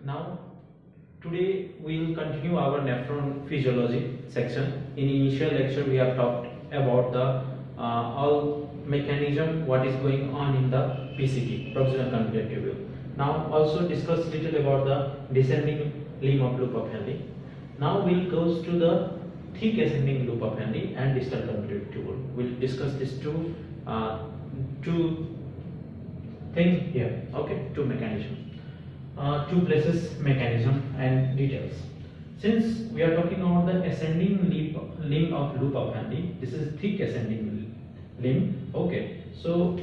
Now, today we will continue our nephron physiology section. In initial lecture, we have talked about the all mechanism, what is going on in the PCT, proximal convoluted tubule. Now, also discuss little about the descending limb of loop of Henle. Now, we'll go to the thick ascending loop of Henle and distal convoluted tubule. We'll discuss these two things here. Okay, two mechanisms. Two places, mechanism and details. Since we are talking about the ascending limb of loop of Henle, this is thick ascending limb. Okay, so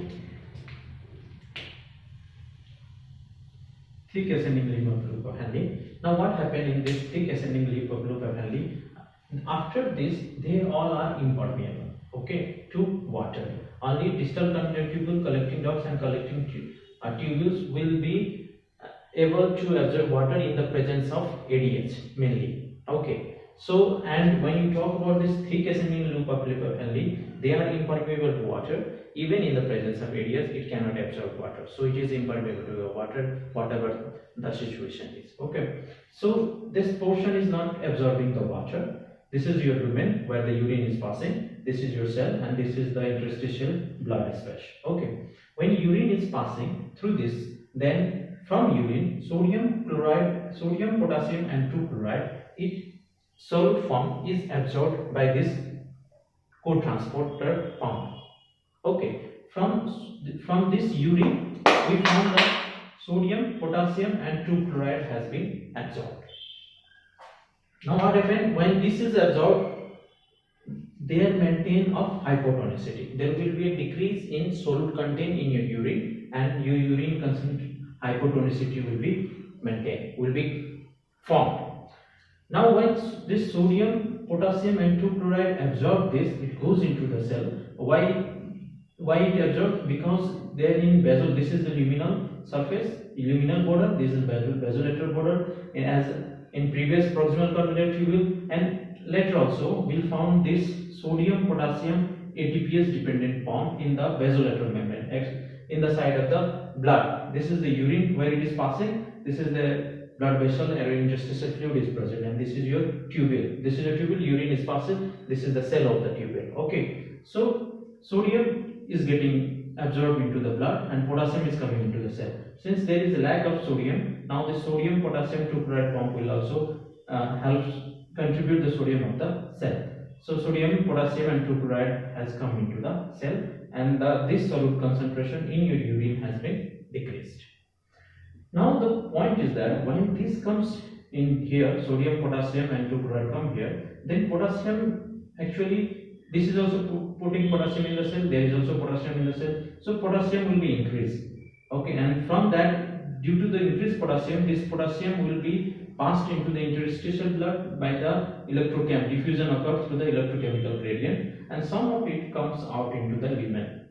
thick ascending limb of loop of Henle. Now, what happened in this thick ascending limb of loop of Henle? After this, they all are impermeable. Okay, to water. Only distal convoluted tubule, collecting ducts, and collecting tubules will be able to absorb water in the presence of ADH mainly. Okay, so and when you talk about this thick ascending loop of Henle, they are impermeable to water. Even in the presence of ADH, it cannot absorb water, so it is impermeable to the water, whatever the situation is. Okay, so this portion is not absorbing the water. This is your lumen where the urine is passing. This is your cell, and this is the interstitial blood space. Okay, when urine is passing through this, then from urine, sodium chloride, sodium, potassium, and 2 chloride, its solid form is absorbed by this co-transporter pump. Okay, from this urine, we found that sodium, potassium, and 2 chloride has been absorbed. Now, what happens when this is absorbed? There maintain of hypotonicity. There will be a decrease in solute content in your urine, and your urine concentration hypotonicity will be maintained, will be formed. Now, once this sodium, potassium, and 2 chloride absorb this, it goes into the cell. Why it absorbs? Because they are in basal. This is the luminal surface, luminal border. This is basolateral border, as in previous proximal convoluted tubule, and later also we'll found this sodium, potassium, ATPase dependent form in the basolateral membrane, in the side of the blood. This is the urine where it is passing. This is the blood vessel where interstitial fluid is present, and this is your tubule. This is your tubule, urine is passing. This is the cell of the tubule. Okay, so sodium is getting absorbed into the blood, and potassium is coming into the cell. Since there is a lack of sodium, now the sodium, potassium, 2 chloride pump will also help contribute the sodium of the cell. So sodium, potassium, and 2 chloride has come into the cell, and this solute concentration in your urine has been decreased. Now the point is that when this comes in here, sodium, potassium, and 2 chloride come here, then potassium, actually this is also putting potassium in the cell, there is also potassium in the cell, so potassium will be increased. Okay, and from that, due to the increased potassium, this potassium will be passed into the interstitial blood by the diffusion occurs through the electrochemical gradient, and some of it comes out into the lumen.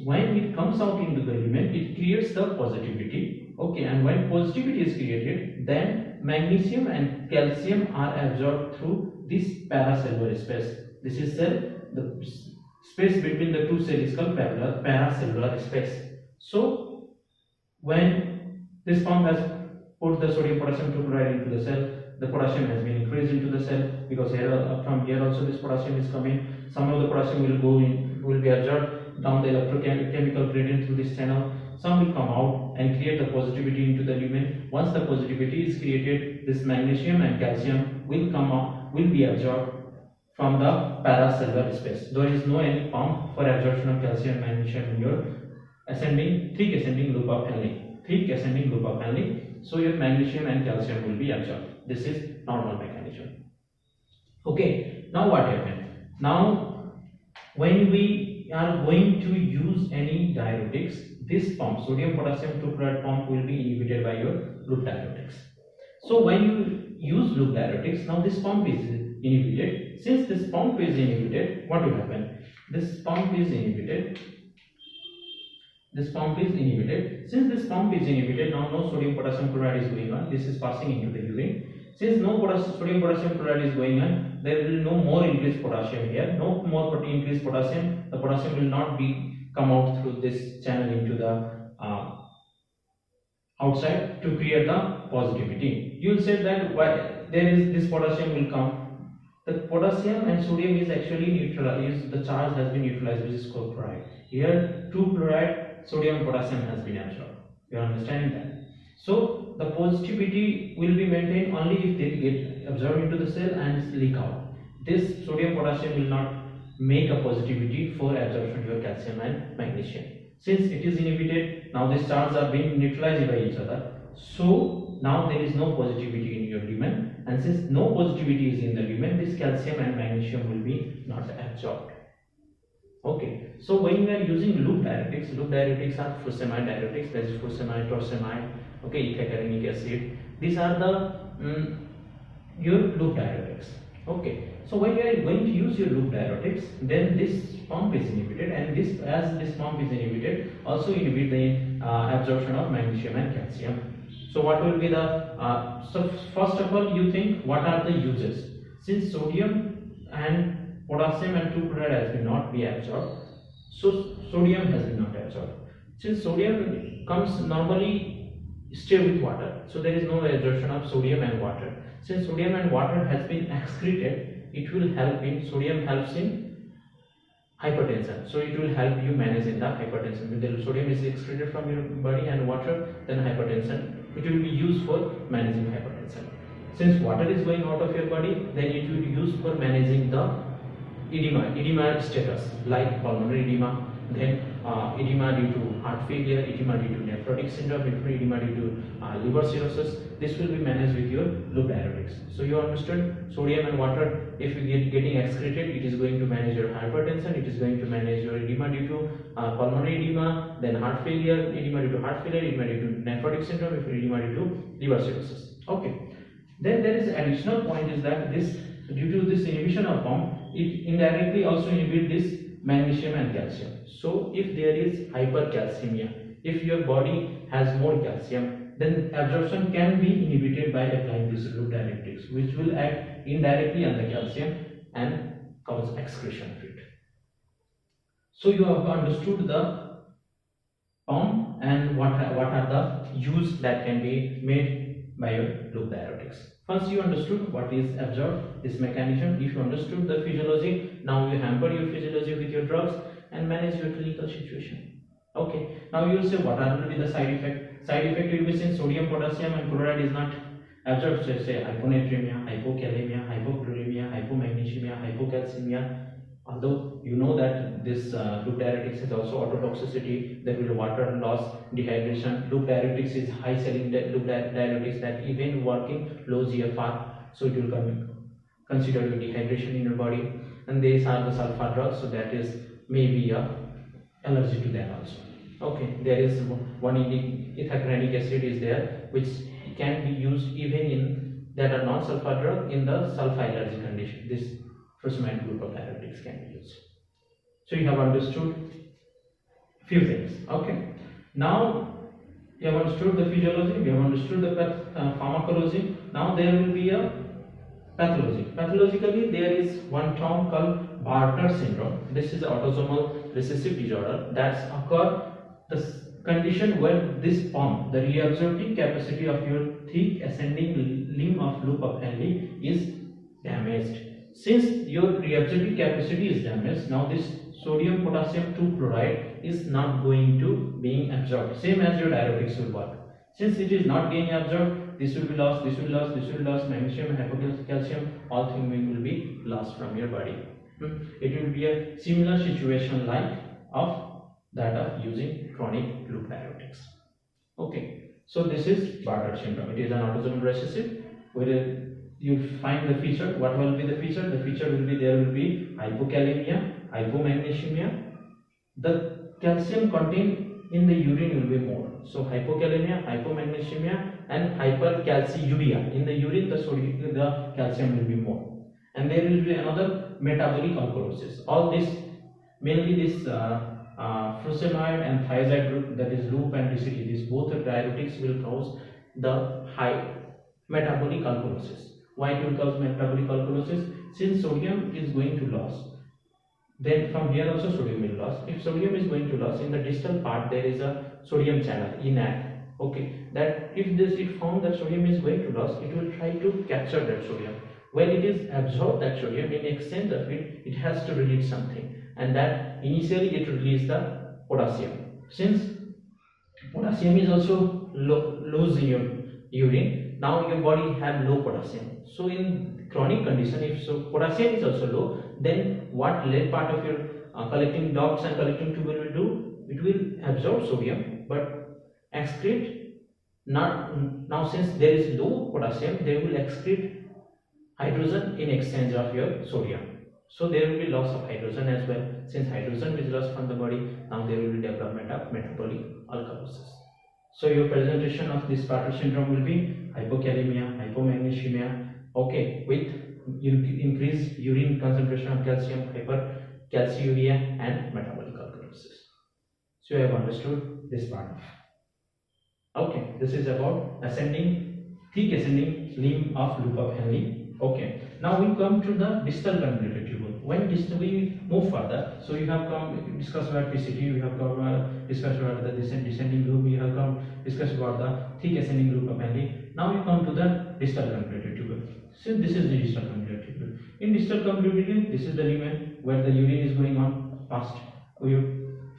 When it comes out into the lumen, it creates the positivity. Okay, and when positivity is created, then magnesium and calcium are absorbed through this paracellular space. This is cell. The space between the two cells is called paracellular space. So when this pump has put the sodium, potassium, 2 chloride into the cell, the potassium has been increased into the cell, because here from here also this potassium is coming. Some of the potassium will be absorbed down the electrochemical gradient through this channel. Some will come out and create the positivity into the lumen. Once the positivity is created, this magnesium and calcium will come out, will be absorbed from the paracellular space. There is no any pump for absorption of calcium and magnesium in your thick ascending loop of Henle. Thick ascending loop of Henle. So your magnesium and calcium will be absorbed. This is normal mechanism. Okay, now what happened? Now, when we are going to use any diuretics, this pump, sodium, potassium, 2 chloride pump, will be inhibited by your loop diuretics. So when you use loop diuretics, now this pump is inhibited. Since this pump is inhibited, what will happen? This pump is inhibited. This pump is inhibited. Since this pump is inhibited, now no sodium, potassium chloride is going on. This is passing into the urine. Since no sodium, potassium chloride is going on, there will be no more increased potassium here. No more increased potassium. The potassium will not be come out through this channel into the outside to create the positivity. You will say that why there is this potassium will come. The potassium and sodium is actually neutralized, the charge has been neutralized, which is called chloride. Here 2 chloride, sodium, potassium has been absorbed. You are understanding that? So the positivity will be maintained only if they get absorbed into the cell and leak out. This sodium potassium will not make a positivity for absorption of your calcium and magnesium. Since it is inhibited, now these charges are being neutralized by each other. So now there is no positivity in your lumen, and since no positivity is in the lumen, this calcium and magnesium will be not absorbed. Okay, so when we are using loop diuretics are furosemide diuretics, that is furosemide, torsemide, okay, ethacranic acid. These are the your loop diuretics. Okay, so when you are going to use your loop diuretics, then this pump is inhibited, and this, as this pump is inhibited, also inhibit the absorption of magnesium and calcium. So what will be the so first of all, you think what are the uses? Since sodium and potassium and 2 chloride has been not be absorbed, so sodium has been not absorbed. Since sodium comes normally stay with water, so there is no absorption of sodium and water. Since sodium and water has been excreted, it will help in, sodium helps in hypertension, so it will help you manage in the hypertension. When the sodium is excreted from your body and water, then hypertension, it will be used for managing hypertension. Since water is going out of your body, then it will be used for managing the edema status, like pulmonary edema, then edema due to heart failure, edema due to nephrotic syndrome, edema due to liver cirrhosis. This will be managed with your loop diuretics. So you understood, sodium and water, if you getting excreted, it is going to manage your hypertension, it is going to manage your edema due to pulmonary edema, then heart failure, edema due to heart failure, edema due to nephrotic syndrome, edema due to liver cirrhosis. Okay. Then there is additional point is that this, due to this inhibition of pump, it indirectly also inhibit this magnesium and calcium. So if there is hypercalcemia, if your body has more calcium, then absorption can be inhibited by applying this loop diuretics, which will act indirectly on the calcium and cause excretion of it. So you have understood the pump and what are the use that can be made by your loop diuretics. Once you understood what is absorbed, this mechanism, if you understood the physiology, now you hamper your physiology with your drugs and manage your clinical situation. Okay, now you will say what will be the side effect? Side effect will be, since sodium, potassium and chloride is not absorbed, so say hyponatremia, hypokalemia, hypochloremia, hypomagnesemia, hypocalcemia. Although you know that this loop diuretics is also ototoxicity, there will be water loss, dehydration. Loop diuretics is high selling loop diuretics that even working low GFR, so it will consider your dehydration in your body. And these are the sulfur drugs, so that is maybe a allergy to them also. Okay, there is one ethacranic acid is there, which can be used even in that are non-sulfur drug in the sulfur allergy condition. This furosemide group of diuretics can be used. So you have understood few things. Okay, now you have understood the physiology, we have understood the pharmacology. Now there will be a pathology. Pathologically, there is one term called Bartter syndrome. This is autosomal recessive disorder that's occur the condition where this pump, the reabsorptive capacity of your thick ascending limb of loop of henle is damaged. Since your reabsorptive capacity is damaged, now this sodium potassium 2 chloride is not going to being absorbed, same as your diuretics will work. Since it is not getting absorbed, this will be lost, this will be lost, this will be lost, magnesium and hypocalcium, all things will be lost from your body. It will be a similar situation like of that of using chronic loop diuretics. Okay, so this is Bartter syndrome. It is an autosomal recessive where you find the feature. What will be the feature? The feature will be, there will be hypokalemia, hypomagnesemia. The calcium contained in the urine will be more. So hypokalemia, hypomagnesemia and hypercalciuria. In the urine, the calcium will be more. And there will be another metabolic alkalosis. All this, mainly this furosemide and thiazide group, that is loop and DCT, these both diuretics will cause the high metabolic alkalosis. Why it will cause metabolic alkalosis? Since sodium is going to loss, then from here also sodium will loss. If sodium is going to loss, in the distal part there is a sodium channel, ENaC. Okay, that if this it found that sodium is going to loss, it will try to capture that sodium. When it is absorbed that sodium, in exchange of it has to release something, and that initially it released the potassium. Since potassium is also low in your urine, now your body have low potassium. So in chronic condition, if so potassium is also low, then what left part of your collecting ducts and collecting tube will do? It will absorb sodium but excrete not. Now since there is low potassium, they will excrete hydrogen in exchange of your sodium. So there will be loss of hydrogen as well. Since hydrogen is lost from the body, now there will be development of metabolic alkalosis. So your presentation of this Bartter syndrome will be hypokalemia, hypomagnesemia, okay, with increased urine concentration of calcium, hypercalciuria and metabolic alkalosis. So you have understood this part. Okay, this is about thick ascending limb of loop of Henle. Okay, now we come to the distal convoluted tubule. When we move further, so you have come discuss about PCT, you have come discuss about the descending loop, you have come discuss about the thick ascending loop of Henle. Now you come to the distal convoluted tubule. So this is the distal convoluted tubule. In distal convoluted tubule, this is the lumen where the urine is going on past.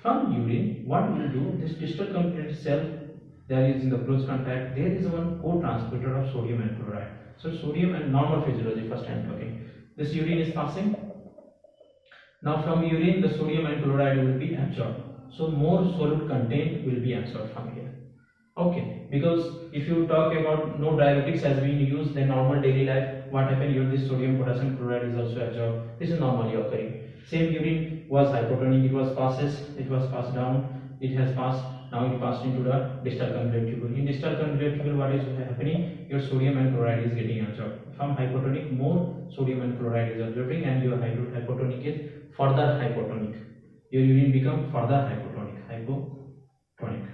From urine, what we will do? This distal convoluted cell, there is in the close contact, there is one co-transporter of sodium and chloride. So sodium and normal physiology, first I am talking. This urine is passing. Now from urine, the sodium and chloride will be absorbed. So more solute content will be absorbed from here. Okay, because if you talk about no diuretics has been used, then normal daily life, what happened here? This sodium, potassium, chloride is also absorbed. This is normally occurring. Same urine was hypotonic, it was passed down, it has passed. Now it passed into the distal convoluted tubule. In distal convoluted tubule, what is happening? Your sodium and chloride is getting absorbed. From hypotonic, more sodium and chloride is absorbing, and your hypotonic is further hypotonic. Your urine become further hypotonic.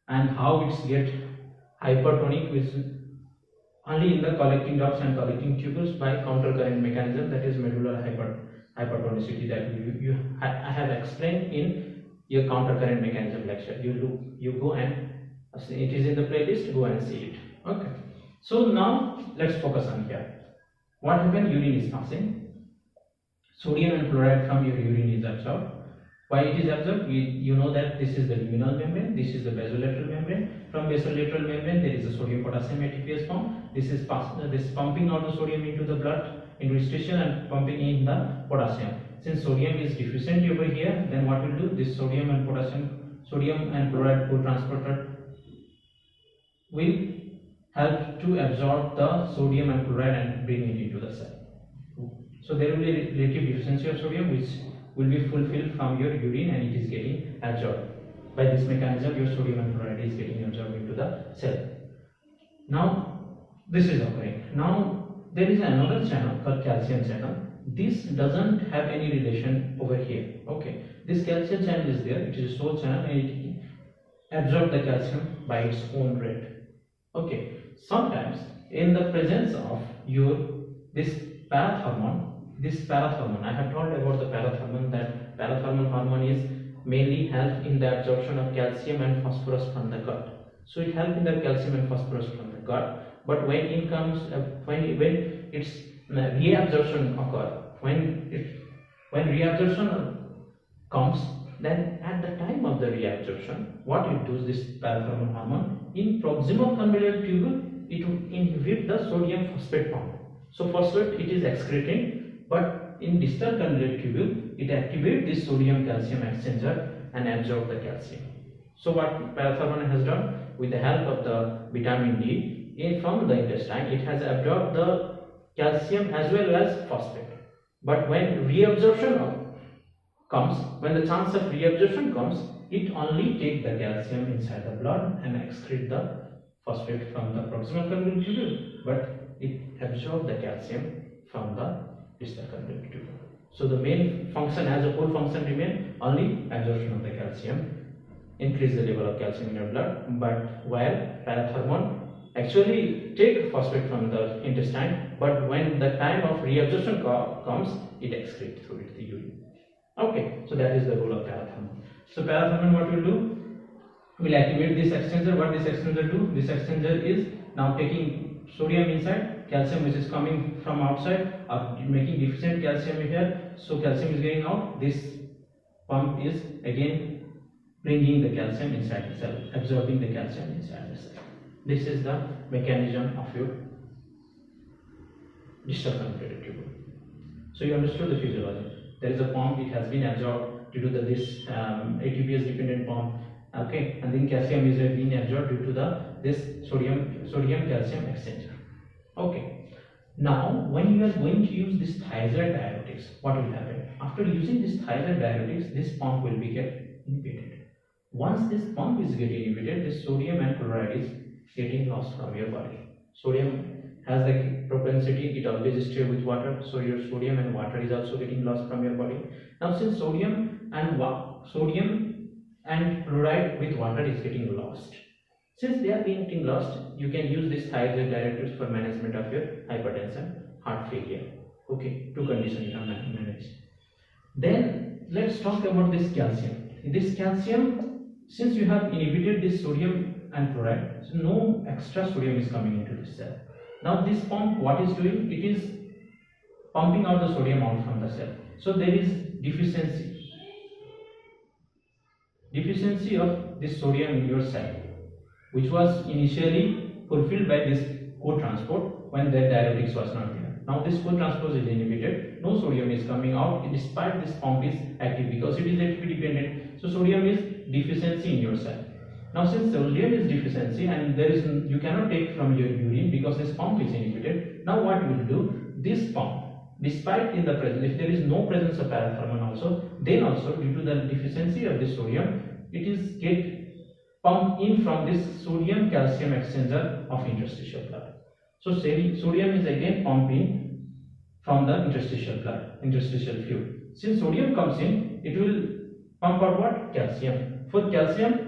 And how it's get hypertonic is only in the collecting ducts and collecting tubules by countercurrent mechanism, that is medullary hypertonicity, that I have explained in your countercurrent mechanism lecture. You go and it is in the playlist, go and see it. Okay, so now let's focus on here. What happened? Urine is passing, sodium and chloride from your urine is absorbed. Why it is absorbed? You know that this is the luminal membrane, this is the basolateral membrane. From basolateral membrane there is a sodium potassium ATPase form. This is pumping out the sodium into the blood, into station, and pumping in the potassium. Since sodium is deficient over here, then what will do? This sodium and chloride co-transporter will help to absorb the sodium and chloride and bring it into the cell. So there will be a relative deficiency of sodium which will be fulfilled from your urine, and it is getting absorbed. By this mechanism, your sodium and chloride is getting absorbed into the cell. Now this is occurring. Now there is another channel called calcium channel. This doesn't have any relation over here. Okay, this calcium channel is there, it is a sole channel, and it absorbs the calcium by its own rate. Okay, sometimes in the presence of this parathormone, I have told about the parathormone, that parathormone hormone is mainly help in the absorption of calcium and phosphorus from the gut. So it helps in the calcium and phosphorus from the gut, but when it comes when its reabsorption occur, when reabsorption comes, then at the time of the reabsorption, what it does, this parathormone hormone, in proximal convoluted tubule, it will inhibit the sodium phosphate pump. So phosphate it is excreting, but in distal convoluted tubule, it activates this sodium calcium exchanger and absorb the calcium. So what parathormone has done, with the help of the vitamin D from the intestine, it has absorbed the calcium as well as phosphate. But when reabsorption comes, when the chance of reabsorption comes, it only takes the calcium inside the blood and excrete the phosphate from the proximal convoluted tubule, but it absorbs the calcium from the distal convoluted tubule. So the main function as a whole function remain only absorption of the calcium, increase the level of calcium in your blood. But while parathormone actually take phosphate from the intestine, but when the time of reabsorption comes, it excretes through the urine. Okay, so that is the role of parathormone. So parathormone what will do? will activate this exchanger. What this exchanger do? This exchanger is now taking sodium inside, calcium which is coming from outside, making deficient calcium here. So calcium is getting out. This pump is again bringing the calcium inside the cell, absorbing the calcium inside the cell. This is the mechanism of your distal convoluted tubule. So you understood the physiology. There is a pump, it has been absorbed due to this ATPase dependent pump, okay, and then calcium is being absorbed due to this sodium calcium exchanger. Okay, now when you are going to use this thiazide diuretics, what will happen? After using this thiazide diuretics, this pump will be get inhibited. Once this pump is getting inhibited, this sodium and chloride is getting lost from your body. Sodium has the propensity, it always stays with water, so your sodium and water is also getting lost from your body. Now since sodium and chloride with water is getting lost, since they are getting lost, you can use this thiazide diuretics for management of your hypertension, heart failure. Okay, two conditions you can manage. Then let's talk about this calcium. This calcium, since you have inhibited this sodium and chloride, so no extra sodium is coming into this cell. Now this pump, what is doing? It is pumping out the sodium out from the cell. So there is deficiency of this sodium in your cell, which was initially fulfilled by this co-transport when the diuretics was not there. Now this co-transport is inhibited, no sodium is coming out despite this pump is active because it is ATP dependent. So sodium is deficiency in your cell. Now since sodium is deficiency and you cannot take from your urine because this pump is inhibited, now what you will do, this pump, despite in the presence, if there is no presence of parathormone also, then also due to the deficiency of this sodium, it is get pumped in from this sodium calcium exchanger of interstitial blood. So sodium is again pumped in from the interstitial blood, interstitial fluid. Since sodium comes in, it will pump out what? Calcium. For calcium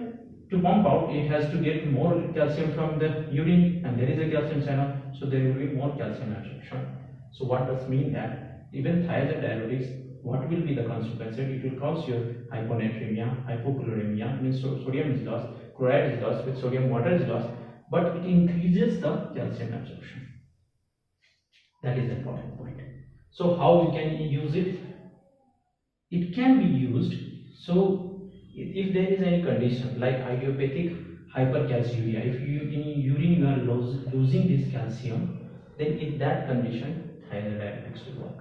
to pump out, it has to get more calcium from the urine, and there is a calcium channel, so there will be more calcium absorption. So what does mean that even thiazide diuretics, what will be the consequence? It will cause your hyponatremia, hypochloremia, means sodium is lost, chloride is lost, with sodium water is lost, but it increases the calcium absorption. That is the important point. So how we can use it? It can be used, so if there is any condition like idiopathic hypercalciuria, if in urine you are losing this calcium, then in that condition thiazide diuretics will work.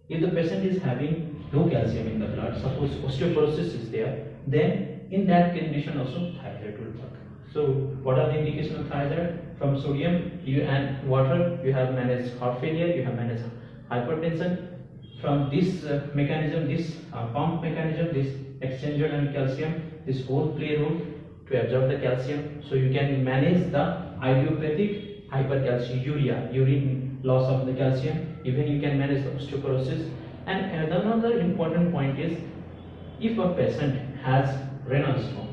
If the patient is having low calcium in the blood, suppose osteoporosis is there, then in that condition also thiazide will work. So what are the indications of thiazide? From sodium and water, you have managed heart failure, you have managed hypertension. From this mechanism, this pump mechanism, this exchanger and calcium, this whole play a role to absorb the calcium. So you can manage the idiopathic hypercalciuria, urine loss of the calcium. Even you can manage the osteoporosis. And another important point is, if a patient has renal stone,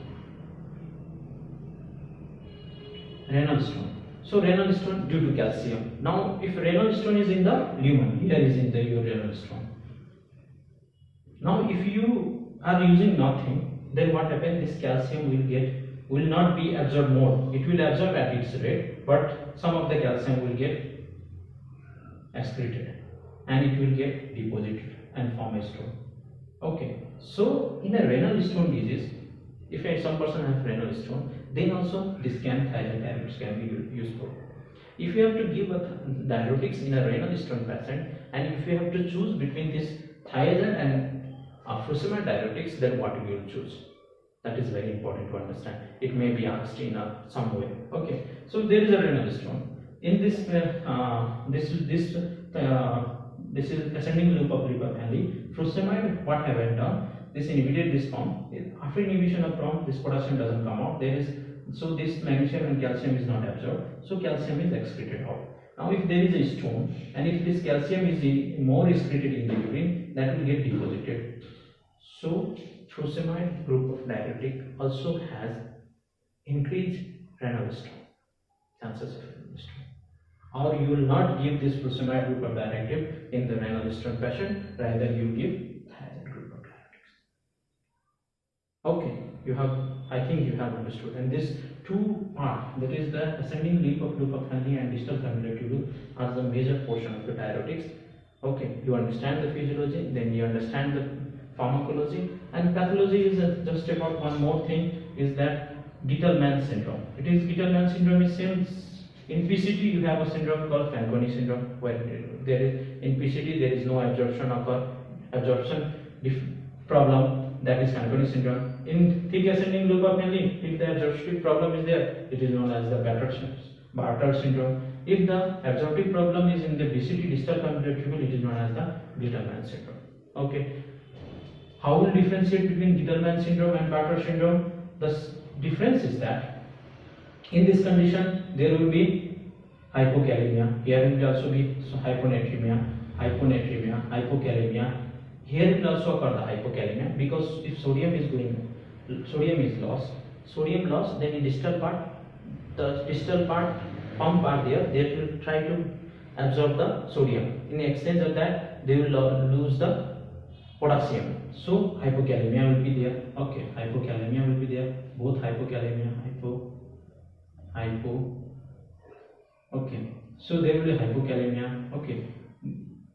so renal stone due to calcium. Now if renal stone is in the lumen, here is in the your renal stone. Now if you are using nothing, then what happens? This calcium will not be absorbed more. It will absorb at its rate, but some of the calcium will get excreted and it will get deposited and form a stone. Okay, so in a renal stone disease, if some person has renal stone, then also this thiazide diuretics can be useful. If you have to give a diuretics in a renal stone patient, and if you have to choose between this thiazide and furosemide diuretics, then what you will choose? That is very important to understand. It may be asked in some way. Okay, so there is a renal stone. In this this is ascending loop of henle. Furosemide, what have I done? This inhibited this pump. After inhibition of pump, this potassium doesn't come out. So this magnesium and calcium is not absorbed. So calcium is excreted out. Now if there is a stone and if this calcium is more excreted in the urine, that will get deposited. So furosemide group of diuretic also has increased renal stone, chances of renal stone. Or you will not give this furosemide group of diuretic in the renal stone patient, rather you give thiazide group of diuretics. Okay, you have I think you have understood. And this two part, that is the ascending loop of henle and distal cumulative loop, are the major portion of the diuretics. Okay, you understand the physiology, then you understand the pharmacology, and pathology is just about one more thing, is that Gitelman syndrome. It is Gitelman syndrome is same. In PCT you have a syndrome called Fanconi syndrome, where there is in PCT there is no absorption problem, that is Fanconi syndrome. In thick ascending loop of henle, if the absorptive problem is there, it is known as the Bartter syndrome. If the absorptive problem is in the DCT, distal cumulative, it is known as the Gitelman syndrome. Okay. How will differentiate between Gitelman syndrome and Bartter syndrome? The difference is that in this condition there will be hypokalemia. Here will also be hyponatremia, hypokalemia. Here will also occur the hypokalemia, because if sodium is lost, then in distal part, the distal part pump are there, they will try to absorb the sodium. In exchange of that, they will lose the potassium. So hypokalemia will be there. Okay, hypokalemia will be there. Both hypokalemia, hypo. Okay, so there will be hypokalemia. Okay,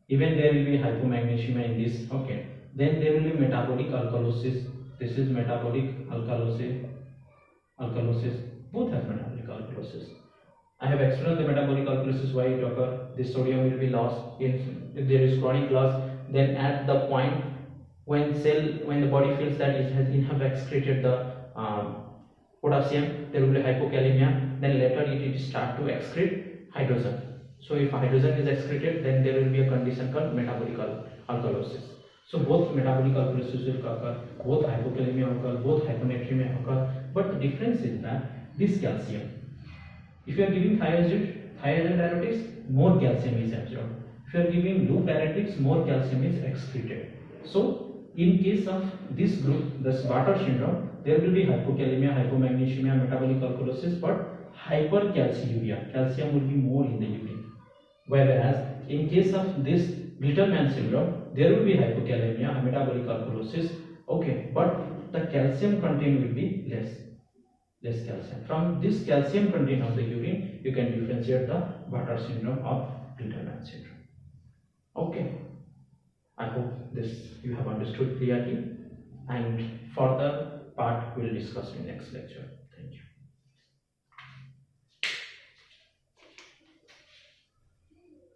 even there will be hypomagnesemia in this. Okay, then there will be metabolic alkalosis. This is metabolic alkalosis. Both have metabolic alkalosis. I have explained the metabolic alkalosis, why it occurs. This sodium will be lost if there is chronic loss. Then at the point when the body feels that it has excreted the potassium, there will be hypokalemia. Then later it will start to excrete hydrogen. So if hydrogen is excreted, then there will be a condition called metabolic alkalosis. So both metabolic alkalosis will occur, both hypokalemia occur, both hyponatremia occur. But the difference is that this calcium, if you are giving thiazide diuretics, more calcium is absorbed. If you are giving loop diuretics, more calcium is excreted. So in case of this group, the Bartter syndrome, there will be hypokalemia, hypomagnesemia, metabolic alkalosis, but hypercalciuria, calcium will be more in the urine. Whereas in case of this Gitelman syndrome, there will be hypokalemia, metabolic alkalosis. Okay, but the calcium content will be less calcium. From this calcium content of the urine, you can differentiate the Bartter syndrome of Gitelman syndrome. Okay, I hope this you have understood clearly, and further part we will discuss in next lecture.